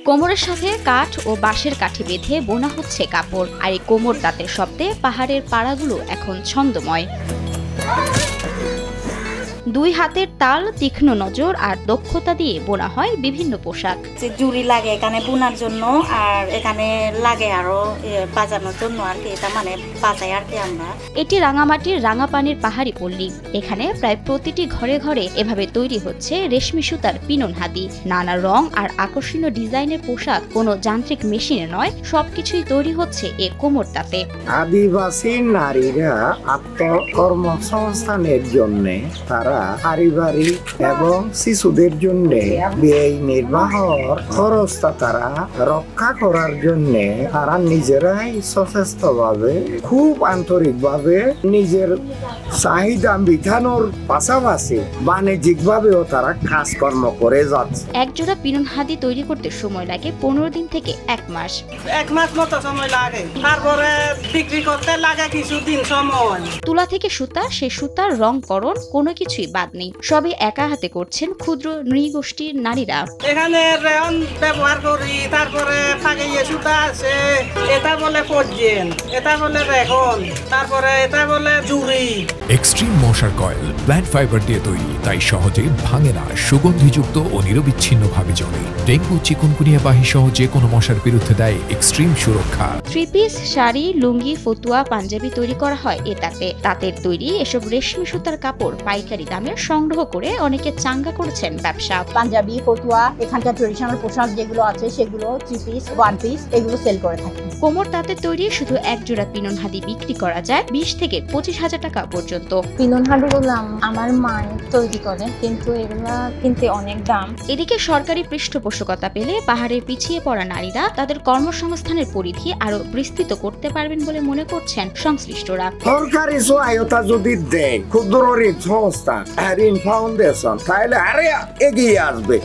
কোমরের সাথে কাঠ ও বাঁশের কাঠি বেঁধে বোনা হচ্ছে কাপড়, আর এই কোমর দাঁতের শব্দে পাহাড়ের পাড়াগুলো এখন ছন্দময়। দুই হাতের তাল, তীক্ষ্ণ নজর আর দক্ষতা দিয়ে বোনা হয় বিভিন্ন পোশাক। যে জুড়ি লাগে এখানে বোনার জন্য, আর এখানে লাগে আরো বাজানোর জন্য আর কি, এটা মানে বাজাই আর কি আমরা। এটি রাঙামাটির রাঙাপানির পাহাড়ি পল্লী। এখানে প্রায় প্রতিটি ঘরে ঘরে এভাবে তৈরি হচ্ছে রেশমি সুতার পিনন হাদি। নানা রং আর আকর্ষণীয় ডিজাইনের পোশাক কোনো যান্ত্রিক মেশিনে নয়, সবকিছুই তৈরি হচ্ছে এ কোমর তাঁতে। আদিবাসী নারীরা আত্মকর্মসংস্থানের জন্য তারা পারিবারিক এবং শিশুদের জন্য ব্যয় নির্বাহর খরচটা তারা রক্ষা করার জন্য তারা নিজেরাই সচেষ্ট ভাবে খুব আন্তরিক ভাবে নিজের চাহিদা মিটানোর পাশাপাশি বাণিজ্যিক ভাবেও তারা কাজকর্ম করে যাচ্ছে। একজোড়া পিনন হাদি তৈরি করতে সময় লাগে 15 দিন থেকে 1 মাস। 1 মাস মতো সময় লাগে, তারপরে বিক্রি করতে লাগে কিছুদিন সময়। তুলা থেকে সুতা, সে সুতার রংকরণ কোনো কিছুই বাদ নেই। সবই একা হাতে করছেন ক্ষুদ্র নৃগোষ্ঠীর নারীরা। এখানে রেয়ন ব্যবহার করি, তারপরে ফাঁকিয়ে সুতা আছে, এটা বলে পর্যেন, এটা বলে রেখন, তারপরে এটা বলে জুড়ি। এক্সট্রিম মশার কয়েল প্ল্যান্ট ফাইবার দিয়ে তৈরি, তাই সহজে ভাঙে না, সুগন্ধিযুক্ত ও নিরবিচ্ছিন্নভাবে জ্বলে। ডেঙ্গু, চিকুনগুনিয়া বাহি সহ যে কোনো মশার বিরুদ্ধে দেয় এক্সট্রিম সুরক্ষা। 3 পিস, শাড়ি, লুঙ্গি, ফতুয়া, পাঞ্জাবি তৈরি করা হয় এ তাঁতে। তাঁতের তৈরি এসব রেশমি সুতার কাপড় পাইকারি দামে সংগ্রহ করে অনেকে চাঙ্গা করেছেন ব্যবসা। পাঞ্জাবি, ফতুয়া, এখানকার ট্রেডিশনাল পোশাক যেগুলো আছে সেগুলো 3 পিস, 1 পিস এগুলো সেল করে থাকি। কোমর তাঁতের তৈরি শুধু এক জোড়া পিনন হাদি বিক্রি করা যায় 20 থেকে 25,000 টাকা পর্যন্ত। পিনন হাদিগুলো আমার মা তৈরি করে, কিন্তু এগুলা কিনতে অনেক দাম। এদিকে সরকারি পৃষ্ঠপোষকতা পেলে পাহাড়ের পিছিয়ে পড়া নারীরা তাদের কর্মসংস্থানের পরিধি আরো বিস্তৃত করতে পারবেন বলে মনে করছেন সংশ্লিষ্টরা। সরকারি সহায়তা যদি দেয় ক্ষুদ্র ঋণ সংস্থা, ঋণ ফাউন্ডেশন, তাহলে আরে এগিয়ে আসবে।